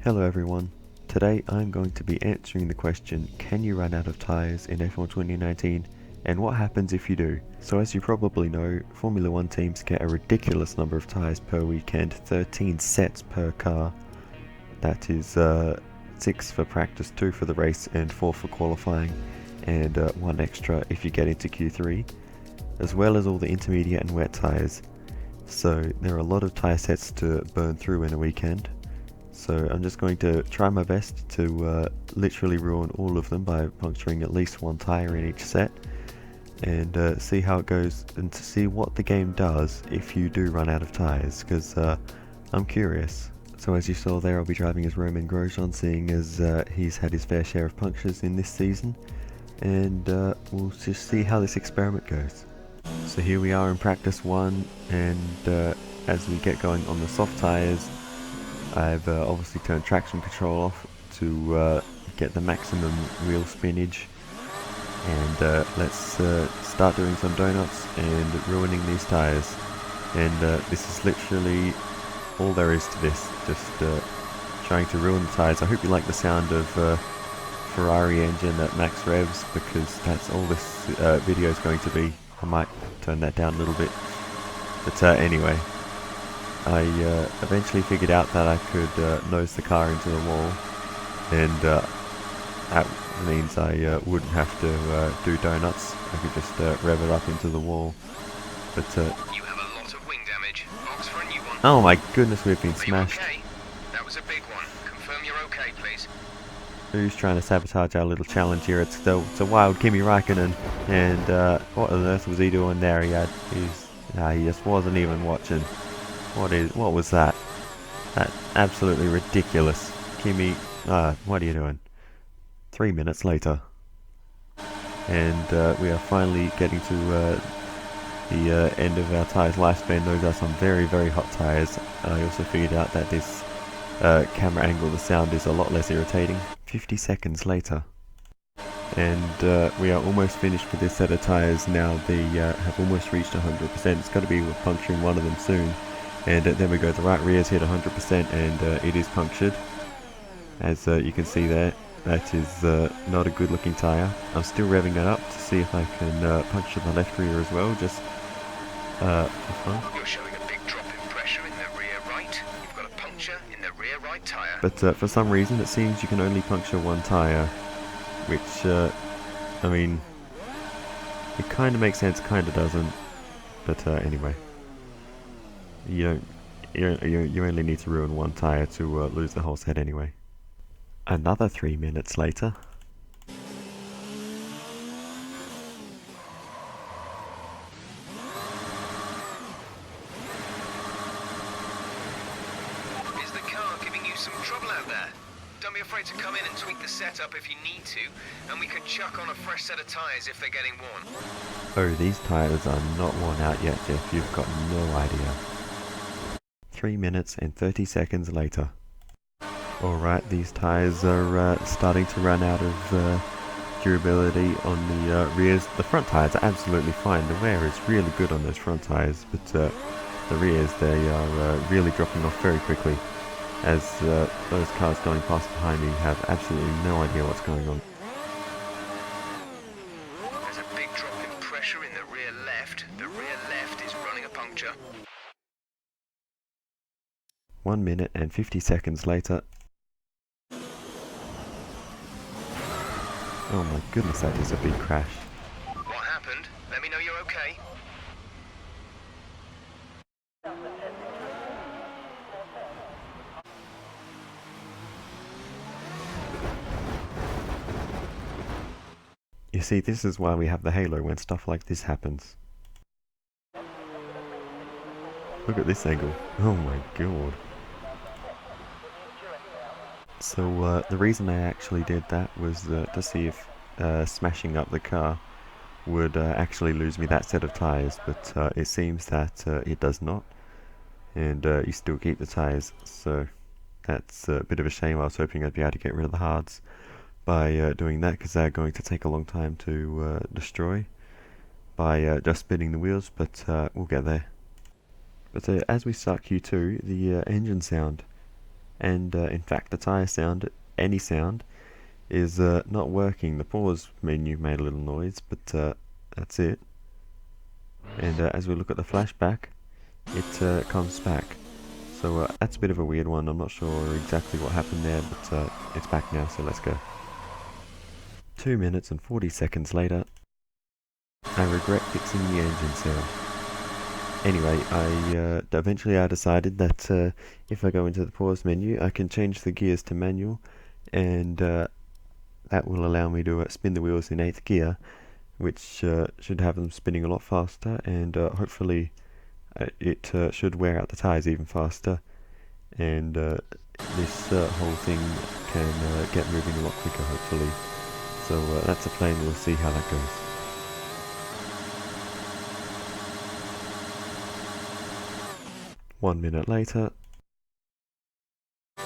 Hello everyone. Today I'm going to be answering the question, can you run out of tyres in F1 2019 and what happens if you do? So as you probably know, Formula 1 teams get a ridiculous number of tyres per weekend, 13 sets per car. That is 6 for practice, 2 for the race and 4 for qualifying, and 1 extra if you get into Q3, as well as all the intermediate and wet tyres. So there are a lot of tyre sets to burn through in a weekend. So I'm just going to try my best to literally ruin all of them by puncturing at least 1 tyre in each set, and see how it goes and to see what the game does if you do run out of tyres, because I'm curious. So as you saw there, I'll be driving as Romain Grosjean, seeing as he's had his fair share of punctures in this season, and we'll just see how this experiment goes. So here we are in practice 1, and as we get going on the soft tyres, I've obviously turned traction control off to get the maximum wheel spinach, and let's start doing some donuts and ruining these tyres. And this is literally all there is to this, just trying to ruin the tyres. I hope you like the sound of Ferrari engine at max revs, because that's all this video is going to be. I might turn that down a little bit, but anyway. I eventually figured out that I could nose the car into the wall, and that means I wouldn't have to do donuts. I could just rev it up into the wall. But you have a lot of wing damage. Box for a new one. Oh my goodness, we've been smashed. Okay? That was a big one. Confirm you're okay, please. Who's trying to sabotage our little challenge here? It's a wild Kimi Raikkonen, and what on earth was he doing there? He just wasn't even watching. What was that? That absolutely ridiculous. Kimi, what are you doing? 3 minutes later. And we are finally getting to the end of our tyres lifespan. Those are some very, very hot tyres. I also figured out that this camera angle, the sound is a lot less irritating. 50 seconds later. And we are almost finished with this set of tyres now. They have almost reached 100%. It's got to be puncturing one of them soon. And there we go, the right rear's hit 100%, and it is punctured. As you can see there, that is not a good looking tyre. I'm still revving it up to see if I can puncture the left rear as well, just for fun. You're showing a big drop in pressure in the rear right. You've got a puncture in the rear right tyre. But for some reason it seems you can only puncture 1 tyre, which, I mean, it kind of makes sense, kind of doesn't, but anyway. You only need to ruin 1 tyre to lose the whole set anyway. Another 3 minutes later. Is the car giving you some trouble out there? Don't be afraid to come in and tweak the setup if you need to, and we can chuck on a fresh set of tyres if they're getting worn. Oh, these tyres are not worn out yet, Jeff. You've got no idea. 3 minutes and 30 seconds later. Alright, these tyres are starting to run out of durability on the rears. The front tyres are absolutely fine. The wear is really good on those front tyres, but the rears, they are really dropping off very quickly, as those cars going past behind me have absolutely no idea what's going on. There's a big drop in pressure in the rear left. The rear left is running a puncture. 1 minute and 50 seconds later. Oh my goodness, that is a big crash. What happened? Let me know you're okay. You see, this is why we have the halo when stuff like this happens. Look at this angle. Oh my god. So the reason I actually did that was to see if smashing up the car would actually lose me that set of tyres, but it seems that it does not, and you still keep the tyres, so that's a bit of a shame. I was hoping I'd be able to get rid of the hards by doing that, because they're going to take a long time to destroy by just spinning the wheels, but we'll get there. But as we start Q2, the engine sound and in fact the tire sound, any sound, is not working. The pause menu made a little noise, but that's it. And as we look at the flashback, it comes back. So that's a bit of a weird one. I'm not sure exactly what happened there, but it's back now, so let's go. 2 minutes and 40 seconds later. I regret fixing the engine sound. Anyway, eventually I decided that if I go into the pause menu, I can change the gears to manual, and that will allow me to spin the wheels in 8th gear, which should have them spinning a lot faster, and hopefully it should wear out the tyres even faster, and this whole thing can get moving a lot quicker, hopefully. So that's a plan. We'll see how that goes. One minute later. The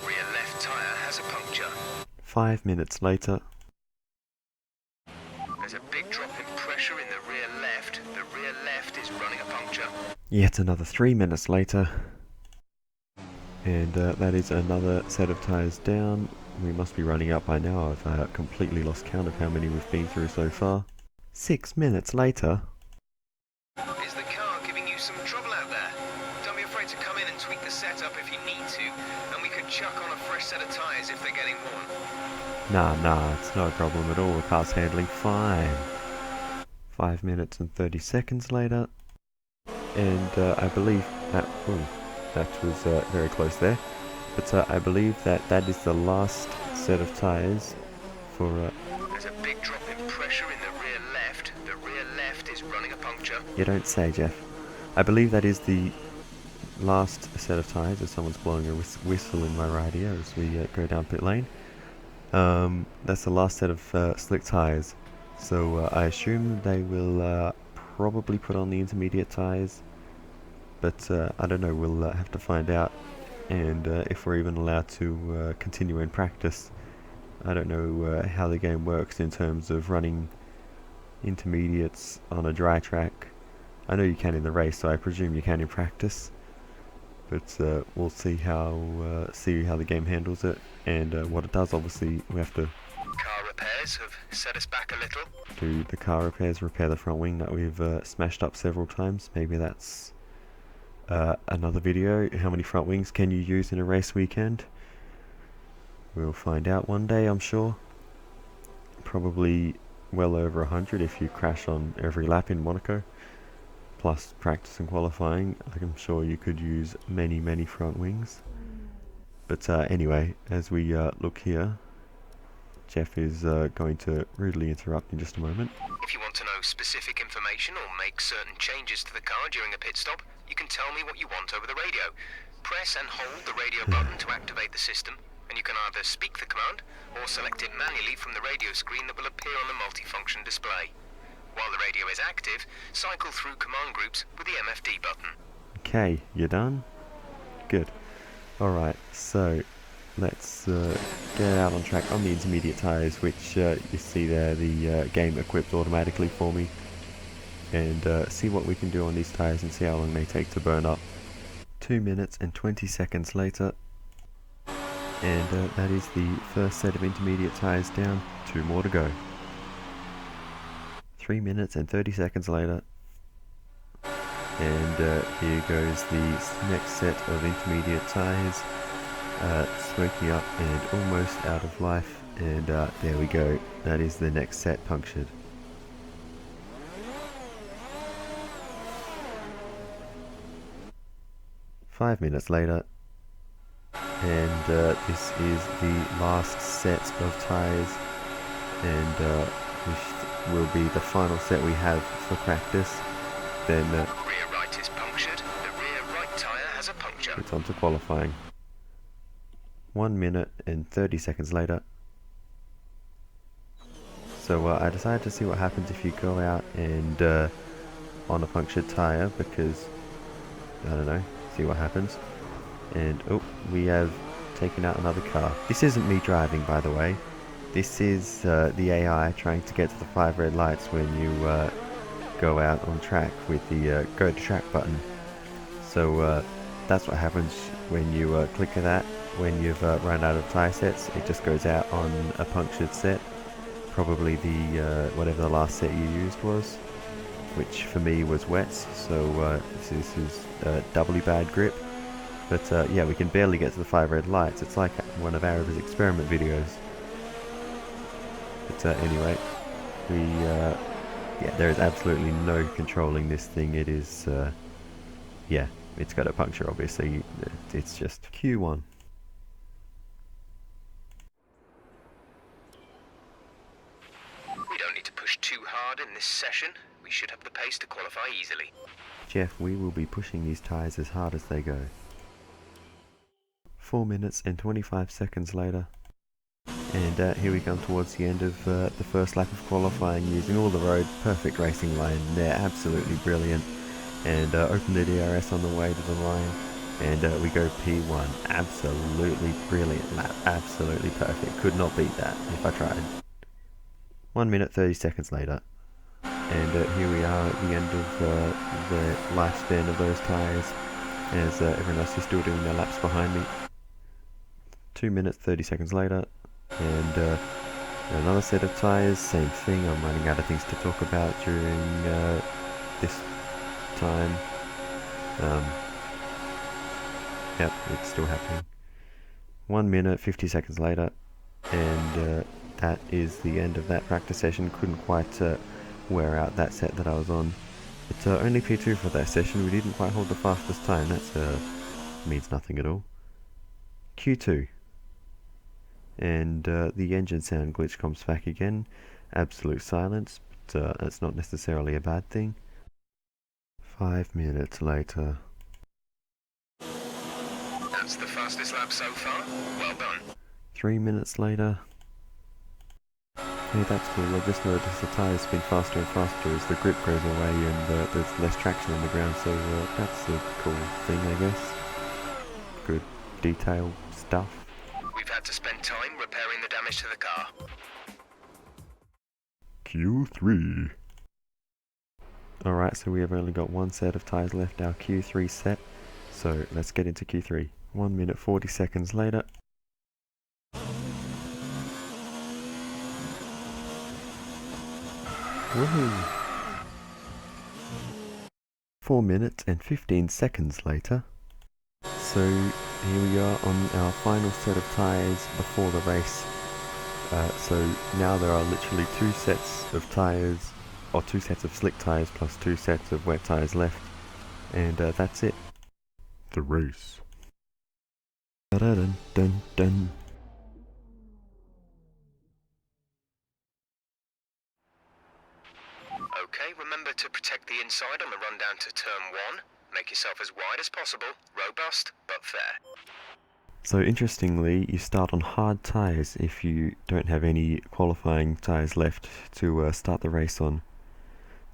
rear left tyre has a puncture. 5 minutes later. There's a big drop in pressure in the rear left. The rear left is running a puncture. Yet another 3 minutes later. And that is another set of tyres down. We must be running out by now. I've completely lost count of how many we've been through so far. 6 minutes later. Is the car giving you some trouble out there? Don't be afraid to come in and tweak the setup if you need to, and we can chuck on a fresh set of tyres if they're getting worn. Nah, it's no problem at all. The car's handling fine. 5 minutes and 30 seconds later. And I believe that... Ooh, that was very close there. But I believe that is the last set of tyres for... There's a big drop in pressure in the rear left. The rear left is running a puncture. You don't say, Jeff. I believe that is the last set of tyres, as someone's blowing a whistle in my right ear as we go down pit lane. That's the last set of slick tyres. So I assume they will probably put on the intermediate tyres. But I don't know, we'll have to find out. And if we're even allowed to continue in practice. I don't know how the game works in terms of running intermediates on a dry track. I know you can in the race, so I presume you can in practice. But we'll see how the game handles it, and what it does. Obviously, we have to... Car repairs have set us back a little. Do the car repairs, repair the front wing that we've smashed up several times. Maybe that's another video. How many front wings can you use in a race weekend? We'll find out one day, I'm sure. Probably well over 100 if you crash on every lap in Monaco. Plus practice and qualifying, I'm sure you could use many front wings. But anyway, as we look here, Jeff is going to rudely interrupt in just a moment. If you want to know specific information or make certain changes to the car during a pit stop, you can tell me what you want over the radio. Press and hold the radio button to activate the system, and you can either speak the command or select it manually from the radio screen that will appear on the multifunction display. While the radio is active, cycle through command groups with the MFD button. Okay, you done? Good. Alright, so let's get out on track on the intermediate tyres, which you see there, the game equipped automatically for me. And see what we can do on these tyres and see how long they take to burn up. 2 minutes and 20 seconds later. And that is the first set of intermediate tyres down. 2 more to go. 3 minutes and 30 seconds later. And here goes the next set of intermediate tyres. Smoking up and almost out of life. And there we go. That is the next set punctured. Five minutes later. And this is the last set of tyres. And this will be the final set we have for practice. Then rear right is punctured. The rear right tyre has a puncture. It's on to qualifying. 1 minute and 30 seconds later. So I decided to see what happens if you go out and on a punctured tyre, because I don't know, see what happens. And oh, we have taken out another car. This isn't me driving, by the way. This is the AI trying to get to the 5 red lights when you go out on track with the go to track button. So that's what happens when you click that, when you've run out of tyre sets, it just goes out on a punctured set. Probably the whatever the last set you used was, which for me was wets, so this is doubly bad grip. But yeah, we can barely get to the 5 red lights. It's like one of Araba's experiment videos. But anyway, yeah, there is absolutely no controlling this thing. It is, yeah, it's got a puncture, obviously. It's just Q1. We don't need to push too hard in this session. We should have the pace to qualify easily. Jeff, we will be pushing these tyres as hard as they go. 4 minutes and 25 seconds later. And here we come towards the end of the first lap of qualifying, using all the road. Perfect racing line there, absolutely brilliant. And open the DRS on the way to the line. And we go P1. Absolutely brilliant lap, absolutely perfect. Could not beat that if I tried. 1 minute 30 seconds later. And here we are at the end of the lifespan of those tyres, as everyone else is still doing their laps behind me. 2 minutes 30 seconds later. And another set of tyres, same thing. I'm running out of things to talk about during this time. Yep, it's still happening. 1 minute 50 seconds later, and that is the end of that practice session. Couldn't quite wear out that set that I was on. It's only P2 for that session. We didn't quite hold the fastest time. That means nothing at all. Q2. And the engine sound glitch comes back again. Absolute silence, but that's not necessarily a bad thing. 5 minutes later. That's the fastest lap so far. Well done. 3 minutes later. Hey, that's cool. I just noticed the tyres spin faster and faster as the grip goes away and there's less traction on the ground, so that's a cool thing, I guess. Good detail stuff. We've had to spend time repairing the damage to the car. Q3. Alright, so we have only got one set of tyres left, our Q3 set. So let's get into Q3. 1 minute 40 seconds later. Woohoo! 4 minutes and 15 seconds later. So here we are on our final set of tyres before the race. So now there are literally 2 sets of tyres, or 2 sets of slick tyres plus 2 sets of wet tyres left. And that's it. The race. Dun-dun-dun-dun. Okay, remember to protect the inside on the run down to turn 1. Make yourself as wide as possible, robust but fair. So interestingly, you start on hard tyres if you don't have any qualifying tyres left to start the race on.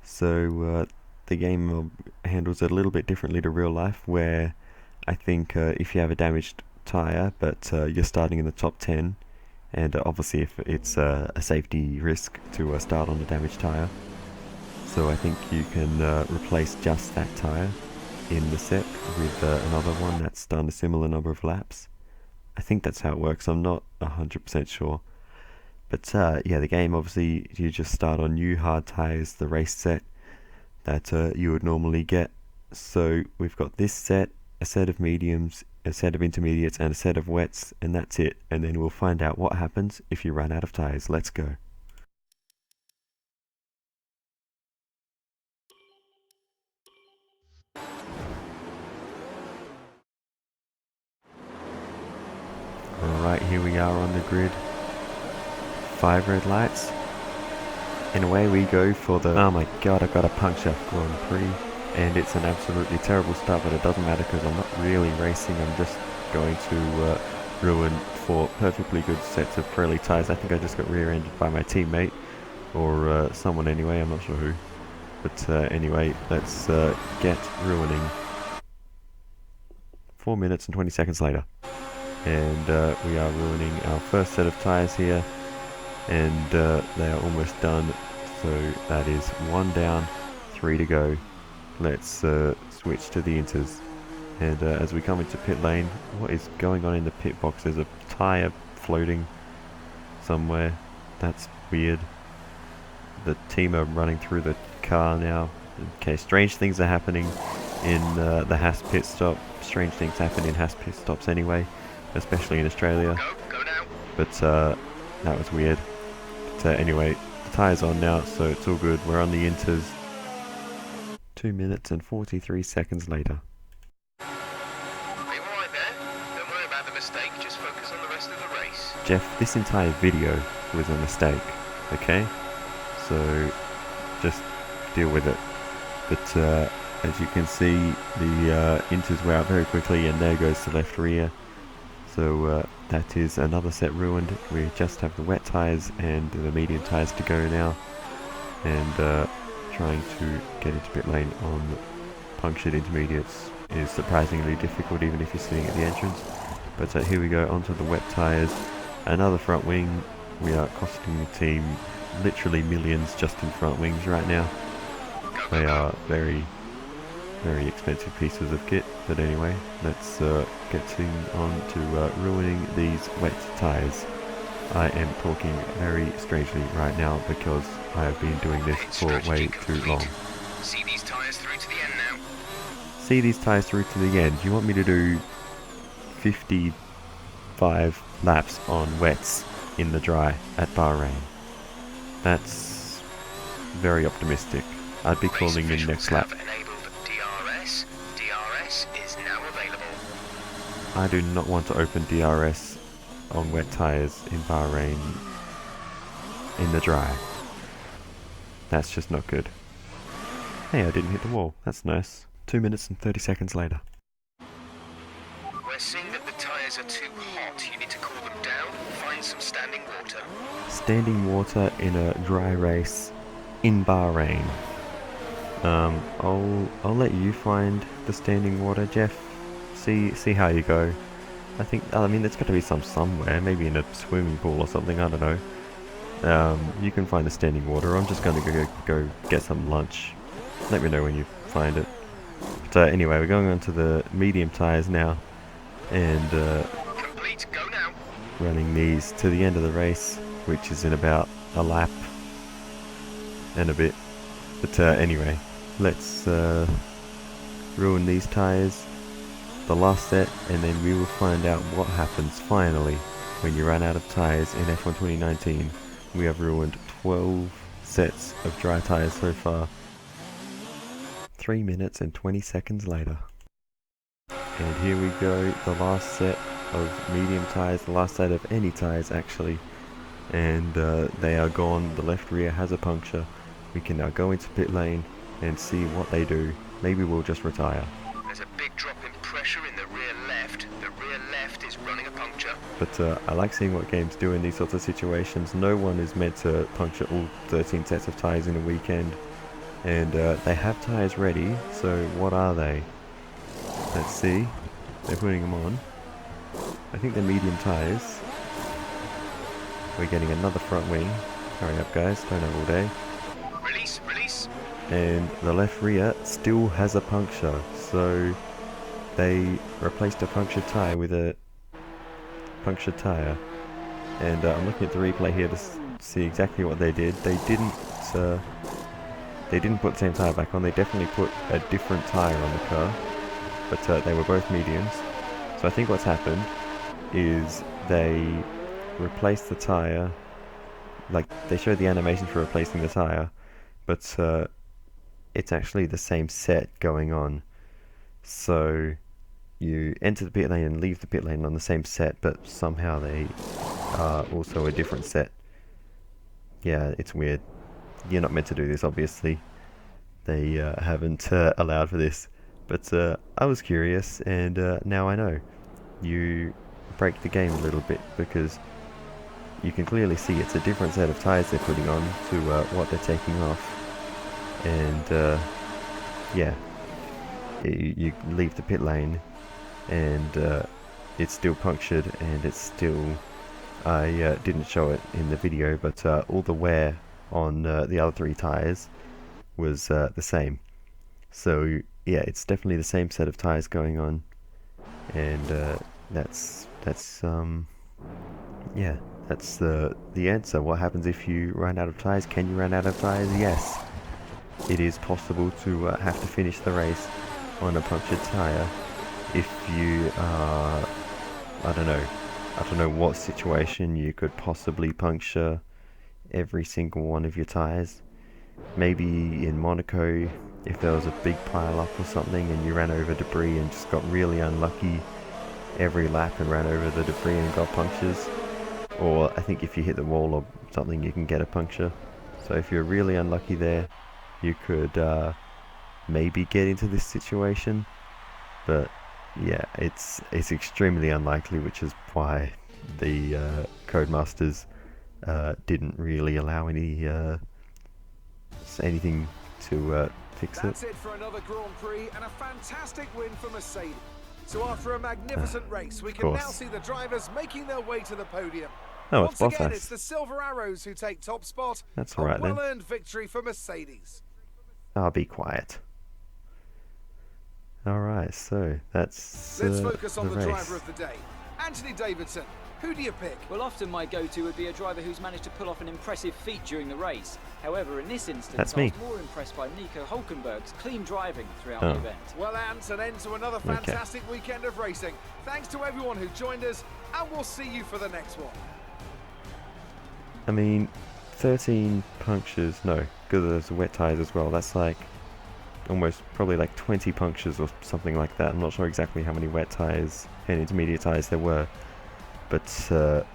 So the game handles it a little bit differently to real life, where I think if you have a damaged tyre but you're starting in the top 10, and obviously if it's a safety risk to start on a damaged tyre, so I think you can replace just that tyre in the set with another one that's done a similar number of laps. I think that's how it works. I'm not 100% sure. But yeah, the game, obviously, you just start on new hard tyres, the race set that you would normally get. So we've got this set, a set of mediums, a set of intermediates, and a set of wets, and that's it. And then we'll find out what happens if you run out of tyres. Let's go. Alright, here we are on the grid. 5 red lights. And away we go for the... Oh my god, I got a puncture Grand Prix. And it's an absolutely terrible start, but it doesn't matter because I'm not really racing. I'm just going to ruin 4 perfectly good sets of Pirelli tyres. I think I just got rear-ended by my teammate. Or someone anyway, I'm not sure who. But anyway, let's get ruining. 4 minutes and 20 seconds later. And we are ruining our first set of tyres here, and they are almost done, so that is 1 down, 3 to go. Let's switch to the inters. And as we come into pit lane, what is going on in the pit box? There's a tyre floating somewhere. That's weird. The team are running through the car now. Okay, strange things are happening in the Haas pit stop. Strange things happen in Haas pit stops anyway, especially in Australia. Go now. But that was weird. But anyway, the tyre's on now, so it's all good. We're on the inters. 2 minutes and 43 seconds later. Are you alright there? Don't worry about the mistake, just focus on the rest of the race. Jeff, this entire video was a mistake, okay? So just deal with it. But as you can see, the inters were out very quickly, and there goes the left rear. So that is another set ruined. We just have the wet tyres and the medium tyres to go now, and trying to get into pit lane on punctured intermediates is surprisingly difficult, even if you're sitting at the entrance. But here we go, onto the wet tyres. Another front wing. We are costing the team literally millions just in front wings right now. They are very, very expensive pieces of kit. But anyway, let's get on to ruining these wet tyres. I am talking very strangely right now because I have been doing this for way too long. See these tyres through to the end now. See these tyres through to the end. You want me to do 55 laps on wets in the dry at Bahrain? That's very optimistic. I'd be calling in next lap. DRS. DRS is now available. I do not want to open DRS on wet tyres in Bahrain in the dry. That's just not good. Hey, I didn't hit the wall. That's nice. 2 minutes and 30 seconds later. We're seeing that the tyres are too hot. You need to cool them down. Find some standing water. Standing water in a dry race in Bahrain. I'll let you find the standing water, Jeff. See how you go. I mean, there's got to be some somewhere, maybe in a swimming pool or something, I don't know. You can find the standing water. I'm just going to go get some lunch. Let me know when you find it. But anyway, we're going on to the medium tyres now, and Complete, go now. running these to the end of the race, which is in about a lap and a bit. But anyway, let's ruin these tyres, the last set, and then we will find out what happens finally when you run out of tyres in F1 2019. We have ruined 12 sets of dry tyres so far. 3 minutes and 20 seconds later. And here we go, the last set of medium tyres, the last set of any tyres actually. And they are gone. The left rear has a puncture. We can now go into pit lane and see what they do. Maybe we'll just retire. There's a big drop in pressure in the rear left. The rear left is running a puncture. But I like seeing what games do in these sorts of situations. No one is meant to puncture all 13 sets of tyres in a weekend. And they have tyres ready, so what are they? Let's see. They're putting them on. I think they're medium tyres. We're getting another front wing. Hurry up guys, don't have all day. Release, release. And the left rear still has a puncture, so they replaced a punctured tyre with a punctured tyre. And I'm looking at the replay here to see exactly what they did. They didn't put the same tyre back on. They definitely put a different tyre on the car, but they were both mediums. So I think what's happened is they replaced the tyre, like they showed the animation for replacing the tyre, but it's actually the same set going on. So you enter the pit lane and leave the pit lane on the same set, but somehow they are also a different set. Yeah, it's weird. You're not meant to do this, obviously. They haven't allowed for this. But I was curious, and now I know. You break the game a little bit, because you can clearly see it's a different set of tyres they're putting on to what they're taking off. And yeah, you leave the pit lane, and it's still punctured, and it's still... I didn't show it in the video, but all the wear on the other three tyres was the same. So yeah, it's definitely the same set of tyres going on. and yeah, that's the answer. What happens if you run out of tires? Can you run out of tires? Yes, it is possible to have to finish the race on a punctured tire if you are, I don't know what situation you could possibly puncture every single one of your tires. Maybe in Monaco, if there was a big pile up or something and you ran over debris and just got really unlucky every lap and ran over the debris and got punctures. Or I think if you hit the wall or something, you can get a puncture. So if you're really unlucky there, you could maybe get into this situation. But yeah, it's extremely unlikely, which is why the Codemasters didn't really allow anything to fix it. That's it for another Grand Prix and a fantastic win for Mercedes. So after a magnificent race, we can now see the drivers making their way to the podium. Oh, Once it's Bottas. again, it's the Silver Arrows who take top spot. That's all right, a well-earned victory for Mercedes. I'll be quiet. Alright, so that's Let's focus on the race. driver of the day. Anthony Davidson, who do you pick? Well, often my go-to would be a driver who's managed to pull off an impressive feat during the race. However, in this instance, That's I me. was more impressed by Nico Hülkenberg's clean driving throughout Oh. the event. Well, Ant, an end to another fantastic weekend of racing. Thanks to everyone who joined us, and we'll see you for the next one. I mean, 13 punctures, no, because there's wet tyres as well. That's like almost probably like 20 punctures or something like that. I'm not sure exactly how many wet tyres and intermediate tyres there were, but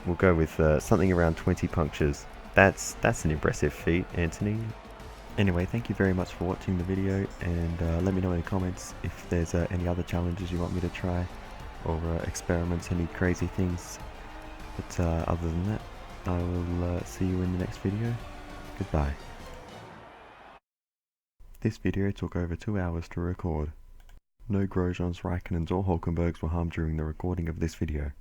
we'll go with something around 20 punctures. That's an impressive feat, Anthony. Anyway, thank you very much for watching the video, and let me know in the comments if there's any other challenges you want me to try, or experiments, any crazy things. But other than that, I will see you in the next video. Goodbye. This video took over 2 hours to record. No Grosjeans, Raikkonens or Hulkenbergs were harmed during the recording of this video.